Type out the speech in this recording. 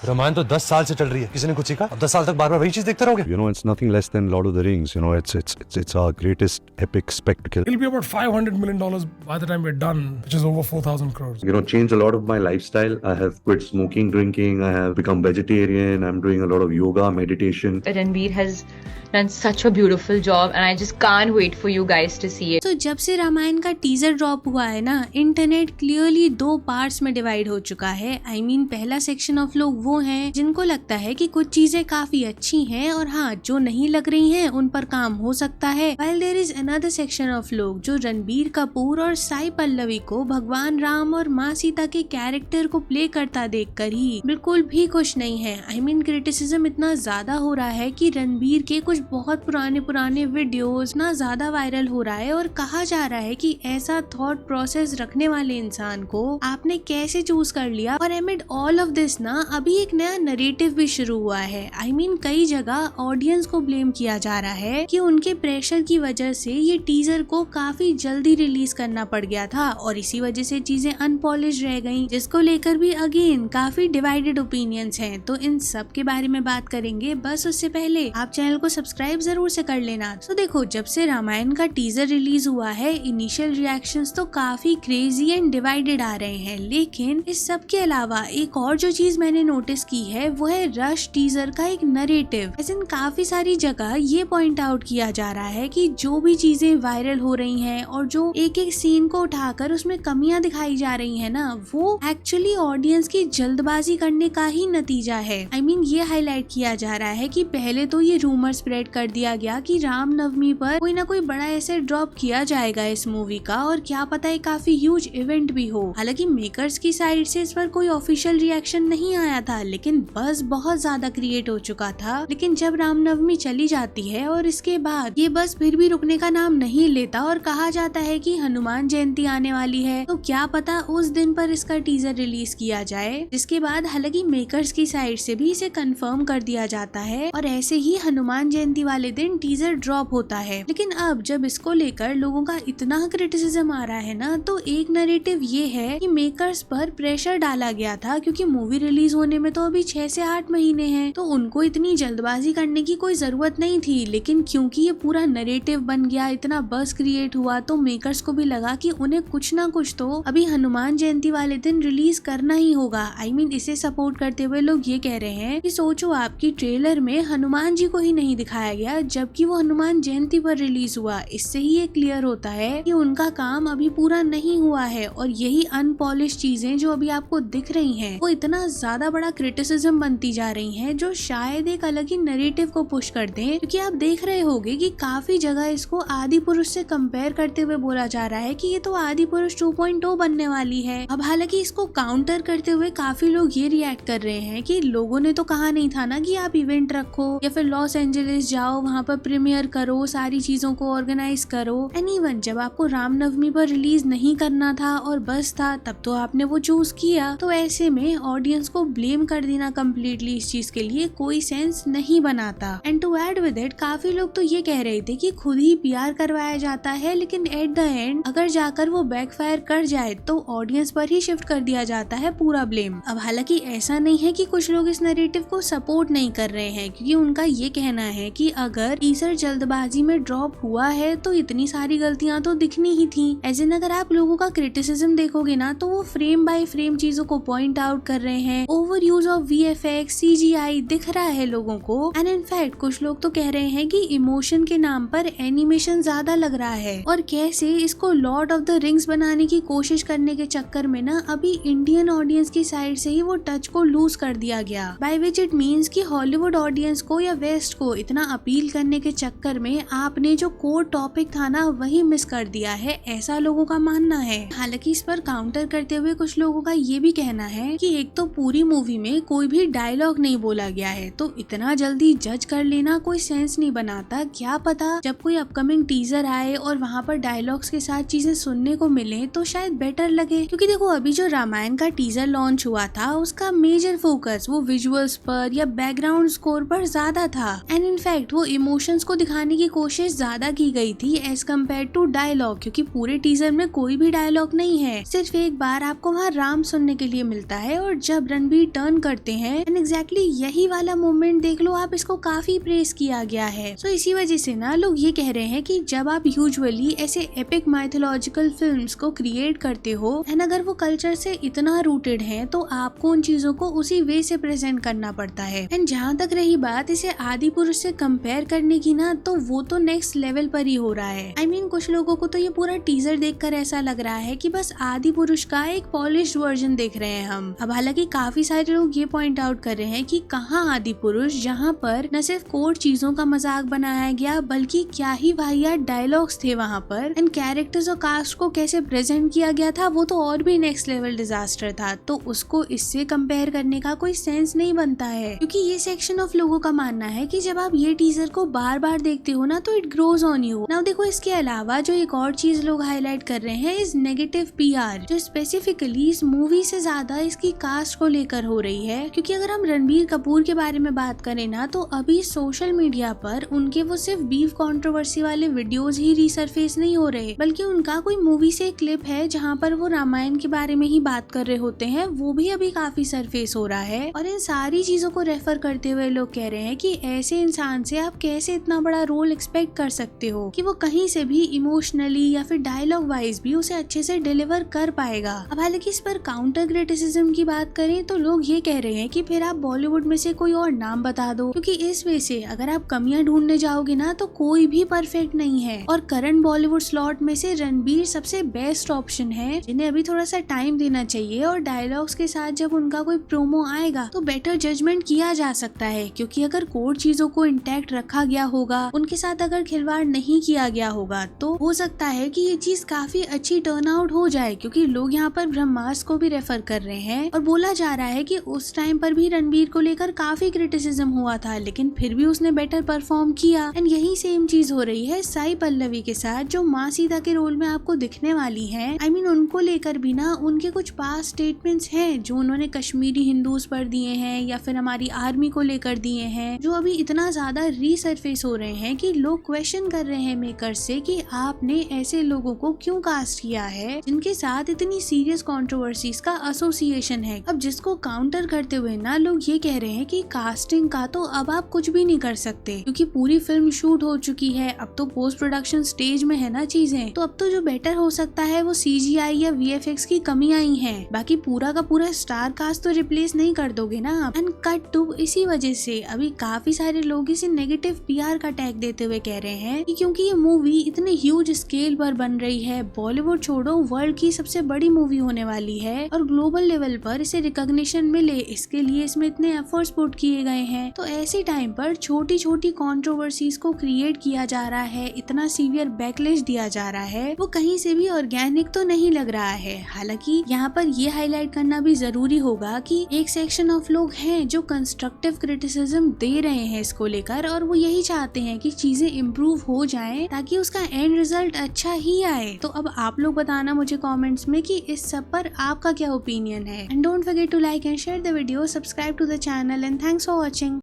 रामायण तो 10 साल से चल रही है, किसी ने कुछ सीखा? अब 10 साल तक बार बार वही चीज देखते रहोगे? You know, it's nothing less than Lord of the Rings. You know, it's our greatest epic spectacle. It'll be about $500 million by the time we're done, which is over 4,000 crores. You know, changed a lot of my lifestyle. I have quit smoking, drinking. I have become vegetarian. I'm doing a lot of yoga, meditation. Ranveer has done such a beautiful job and I just can't wait for you guys to see it. तो जब से रामायण का teaser drop हुआ है ना, internet clearly 2 parts में divide हो चुका है। I mean, पहला सेक्शन ऑफ लोग वो हैं जिनको लगता है कि कुछ चीजें काफी अच्छी हैं और हाँ, जो नहीं लग रही हैं उन पर काम हो सकता है। While there is another section of लोग जो रणबीर कपूर और साई पल्लवी को भगवान राम और माँ सीता के कैरेक्टर को प्ले करता देखकर ही बिल्कुल भी खुश नहीं है। I mean, क्रिटिसिज्म इतना ज्यादा हो रहा है कि रणबीर के कुछ बहुत पुराने वीडियोस ना ज्यादा वायरल हो रहा है और कहा जा रहा है कि ऐसा थॉट प्रोसेस रखने वाले इंसान को आपने कैसे चूज कर लिया। और एमिड ऑल ऑफ दिस ना अभी एक नया नरेटिव भी शुरू हुआ है। I mean, कई जगह ऑडियंस को ब्लेम किया जा रहा है कि उनके प्रेशर की वजह से ये टीजर को काफी जल्दी रिलीज करना पड़ गया था और इसी वजह से चीजें अनपॉलिश रह गयी, जिसको लेकर भी अगेन काफी डिवाइडेड ओपिनियंस हैं। तो इन सब के बारे में बात करेंगे, बस उससे पहले आप चैनल को सब्सक्राइब जरूर से कर लेना। तो देखो, जब से रामायण का टीजर रिलीज हुआ है, इनिशियल रिएक्शंस तो काफी क्रेजी एंड डिवाइडेड आ रहे हैं, लेकिन इस सब के अलावा एक और जो चीज मैंने नोटिस की है वो है रश टीजर का एक नरेटिव। ऐसे काफी सारी जगह ये पॉइंट आउट किया जा रहा है कि जो भी चीजें वायरल हो रही हैं और जो एक एक सीन को उठाकर उसमें कमियां दिखाई जा रही है ना, वो एक्चुअली ऑडियंस की जल्दबाजी करने का ही नतीजा है। I mean, ये हाईलाइट किया जा रहा है कि पहले तो ये रूमर स्प्रेड कर दिया गया कि रामनवमी पर कोई ना कोई बड़ा ऐसे ड्रॉप किया जाएगा इस मूवी का और क्या पता है काफी ह्यूज इवेंट भी हो। हालांकि मेकर्स की साइड से इस पर कोई ऑफिशियल रिएक्शन नहीं आया था, लेकिन बस बहुत ज्यादा क्रिएट हो चुका था। लेकिन जब रामनवमी चली जाती है और इसके बाद ये बस फिर भी रुकने का नाम नहीं लेता और कहा जाता है कि हनुमान जयंती आने वाली है, तो क्या पता उस दिन पर इसका टीजर रिलीज किया जाए। जिसके बाद हालांकि मेकर्स की साइड से भी इसे कंफर्म कर दिया जाता है और ऐसे ही हनुमान जयंती वाले दिन टीजर ड्रॉप होता है। लेकिन अब जब इसको लेकर लोगों का इतना क्रिटिसिज्म आ रहा है ना, तो एक नैरेटिव ये है कि मेकर्स पर प्रेशर डाला गया था क्योंकि मूवी रिलीज होने में तो अभी 6 से 8 महीने हैं, तो उनको इतनी जल्दबाजी करने की कोई जरूरत नहीं थी। लेकिन क्योंकि ये पूरा नैरेटिव बन गया, इतना बस क्रिएट हुआ, तो मेकर्स को भी लगा कि उन्हें कुछ ना कुछ तो अभी हनुमान जयंती वाले दिन रिलीज करना ही होगा। I mean, इसे सपोर्ट करते हुए लोग ये कह रहे हैं कि सोचो, आपकी ट्रेलर में हनुमान जी को ही नहीं दिखाया गया जबकि वो हनुमान जयंती पर रिलीज हुआ। इससे ही ये क्लियर होता है कि उनका काम अभी पूरा नहीं हुआ है और यही अनपॉलिश चीजें जो अभी आपको दिख रही हैं वो इतना ज्यादा बड़ा क्रिटिसिज्म बनती जा रही हैं, जो शायद एक अलग ही नैरेटिव को पुश कर दें। क्योंकि आप देख रहे होंगे कि काफी जगह इसको आदि पुरुष से कंपेयर करते हुए बोला जा रहा है कि ये तो आदि पुरुष 2.0 बनने वाली है। अब हालांकि इसको काउंटर करते हुए काफी लोग ये रिएक्ट कर रहे हैं कि लोगों ने तो कहा नहीं था ना कि आप इवेंट रखो या फिर लॉस एंजलिस जाओ, वहाँ पर प्रीमियर करो, सारी चीजों को ऑर्गेनाइज करो। एंड इवन जब आपको रामनवमी पर रिलीज नहीं करना था और बस था, तब तो आपने वो चूज किया। तो ऐसे में ऑडियंस को ब्लेम कर देना कम्प्लीटली इस चीज के लिए कोई सेंस नहीं बनाता। And to add with it, काफी लोग तो ये कह रहे थे कि खुद ही PR करवाया जाता है, लेकिन एट द एंड अगर जाकर वो बैकफायर कर जाए तो ऑडियंस पर ही शिफ्ट कर दिया जाता है पूरा ब्लेम। अब हालांकि ऐसा नहीं है कि कुछ लोग इस नैरेटिव को सपोर्ट नहीं कर रहे हैं, क्योंकि उनका ये कहना है कि अगर टीजर जल्दबाजी में ड्रॉप हुआ है तो इतनी सारी गलतियां तो दिखनी ही थी। ऐसे अगर आप लोगों का क्रिटिसिज्म देखोगे ना, तो वो फ्रेम बाय फ्रेम चीजों को पॉइंट आउट कर रहे हैं। Over use of VFX, CGI दिख रहा है लोगों को। एंड इनफैक्ट कुछ लोग तो कह रहे हैं कि इमोशन के नाम पर एनिमेशन ज्यादा लग रहा है और कैसे इसको लॉर्ड ऑफ द रिंग्स बनाने की कोशिश करने के चक्कर में ना अभी इंडियन ऑडियंस की साइड से ही वो टच को लूज कर दिया गया। बाय विच इट मीन्स कि हॉलीवुड ऑडियंस को या वेस्ट को इतना अपील करने के चक्कर में आपने जो कोर टॉपिक था ना वही मिस कर दिया है, ऐसा लोगों का मानना है। हालांकि इस पर काउंटर करते हुए कुछ लोगों का ये भी कहना है कि एक तो पूरी मूवी में कोई भी डायलॉग नहीं बोला गया है, तो इतना जल्दी जज कर लेना कोई सेंस नहीं बनाता। क्या पता जब कोई अपकमिंग टीजर आए और वहाँ पर डायलॉग्स के साथ चीजें सुनने को मिले तो शायद बेटर लगे। क्योंकि देखो, अभी जो रामायण का टीजर लॉन्च हुआ था उसका मेजर फोकस वो विजुअल्स पर या बैकग्राउंड स्कोर पर ज्यादा था। एंड इनफैक्ट वो इमोशंस को दिखाने की कोशिश ज्यादा की गई थी एज कम्पेयर टू डायलॉग, क्योंकि पूरे टीजर में कोई भी डायलॉग नहीं है। सिर्फ एक बार आपको वहाँ राम सुनने के लिए मिलता है और जब रणबीर टर्न अर्न करते हैं एंड एग्जैक्टली यही वाला मोमेंट देख लो आप, इसको काफी प्रेस किया गया है। सो इसी वजह से ना लोग ये कह रहे हैं कि जब आप यूजुअली ऐसे एपिक माइथोलॉजिकल फिल्म्स को क्रिएट करते हो एंड अगर वो कल्चर से इतना रूटेड है तो आपको उन चीजों को उसी वे से प्रेजेंट करना पड़ता है। एंड जहाँ तक रही बात इसे आदि पुरुष से कंपेयर करने की ना, तो वो तो नेक्स्ट लेवल पर ही हो रहा है। I mean, कुछ लोगों को तो ये पूरा टीजर देखकर ऐसा लग रहा है कि बस आदि पुरुष का एक पॉलिश्ड वर्जन देख रहे हैं हम। अब हालांकि काफी सारे लोग ये पॉइंट आउट कर रहे हैं कि कहाँ आदि पुरुष, जहाँ पर न सिर्फ कोर चीजों का मजाक बनाया गया बल्कि क्या ही वाहियात डायलॉग्स थे वहाँ पर एंड कैरेक्टर्स और कास्ट को कैसे प्रेजेंट किया गया था वो तो और भी नेक्स्ट लेवल डिजास्टर था। तो उसको इससे कंपेयर करने का कोई सेंस नहीं बनता है, क्योंकि ये सेक्शन ऑफ लोगों का मानना है कि जब आप ये टीजर को बार बार देखते हो ना तो it grows on you. Now देखो, इसके अलावा जो एक और चीज लोग हाईलाइट कर रहे हैं इज नेगेटिव पीआर, जो स्पेसिफिकली इस मूवी से ज्यादा इसकी कास्ट को लेकर हो रही है। क्योंकि अगर हम रणबीर कपूर के बारे में बात करें ना, तो अभी सोशल मीडिया पर उनके वो सिर्फ बीफ कंट्रोवर्सी वाले वीडियोस ही रीसरफेस नहीं हो रहे, बल्कि उनका कोई मूवी से क्लिप है जहाँ पर वो रामायण के बारे में ही बात कर रहे होते हैं, वो भी अभी काफी सरफेस हो रहा है। और इन सारी चीजों को रेफर करते हुए लोग कह रहे हैं कि ऐसे इंसान से आप कैसे इतना बड़ा रोल एक्सपेक्ट कर सकते हो कि वो कहीं से भी इमोशनली या फिर डायलॉग वाइज भी उसे अच्छे से डिलीवर कर पाएगा। अब हालांकि इस पर काउंटर क्रिटिसिज्म की बात करें तो लोग ये कह रहे हैं कि फिर आप बॉलीवुड में से कोई और नाम बता दो, क्योंकि इस वे से अगर आप कमियां ढूंढने जाओगे ना तो कोई भी परफेक्ट नहीं है। और करंट बॉलीवुड स्लॉट में से रणबीर सबसे बेस्ट ऑप्शन है, जिन्हें अभी थोड़ा सा टाइम देना चाहिए और डायलॉग्स के साथ जब उनका कोई प्रोमो आएगा तो बेटर जजमेंट किया जा सकता है। क्योंकि अगर कोर चीजों को इंटैक्ट रखा गया होगा, उनके साथ अगर खिलवाड़ नहीं किया गया होगा, तो हो सकता है कि ये चीज काफी अच्छी टर्न आउट हो जाए। क्योंकि लोग यहाँ पर ब्रह्मास्त्र को भी रेफर कर रहे हैं और बोला जा रहा है कि उस टाइम पर भी रणबीर को लेकर काफी क्रिटिसिज्म हुआ था, लेकिन फिर भी उसने बेटर परफॉर्म किया। एंड यही सेम चीज हो रही है साई पल्लवी के साथ, जो माँ सीता के रोल में आपको दिखने वाली है। I mean, उनको लेकर भी ना उनके कुछ पास स्टेटमेंट्स हैं जो उन्होंने कश्मीरी हिंदूज पर दिए हैं या फिर हमारी आर्मी को लेकर दिए हैं, जो अभी इतना ज्यादा रीसरफेस हो रहे हैं कि लोग क्वेश्चन कर रहे हैं मेकर से कि आपने ऐसे लोगों को क्यों कास्ट किया है जिनके साथ इतनी सीरियस कंट्रोवर्सीज का एसोसिएशन है। अब जिसको काउंटर करते हुए ना लोग ये कह रहे हैं कि कास्टिंग का तो अब आप कुछ भी नहीं कर सकते, क्योंकि पूरी फिल्म शूट हो चुकी है, अब तो पोस्ट प्रोडक्शन स्टेज में है ना चीजें, तो अब तो जो बेटर हो सकता है वो CGI या VFX की कमियां ही हैं। बाकी पूरा का पूरा स्टार कास्ट तो रिप्लेस नहीं कर दोगे ना आप। एंड कट टू इसी वजह से अभी काफी सारे लोग इसे नेगेटिव PR का टैग देते हुए कह रहे हैं कि क्योंकि ये मूवी इतने ह्यूज स्केल पर बन रही है, बॉलीवुड छोड़ो वर्ल्ड की सबसे बड़ी मूवी होने वाली है और ग्लोबल लेवल पर इसे रिकॉग्निशन मिले, इसके लिए इसमें इतने एफर्ट्स पुट किए गए हैं, तो ऐसे टाइम पर छोटी छोटी कंट्रोवर्सीज को क्रिएट किया जा रहा है, इतना सीवियर बैकलैश दिया जा रहा है, वो कहीं से भी ऑर्गेनिक तो नहीं लग रहा है। हालांकि यहाँ पर ये हाईलाइट करना भी जरूरी होगा कि एक सेक्शन ऑफ लोग हैं जो कंस्ट्रक्टिव क्रिटिसिज्म दे रहे हैं इसको लेकर, और वो यही चाहते हैं कि चीजें इम्प्रूव हो जाएं ताकि उसका एंड रिजल्ट अच्छा ही आए। तो अब आप लोग बताना मुझे कमेंट्स में कि इस सब पर आपका क्या ओपिनियन है। And don't forget to like and share the video, subscribe to the channel and thanks for watching.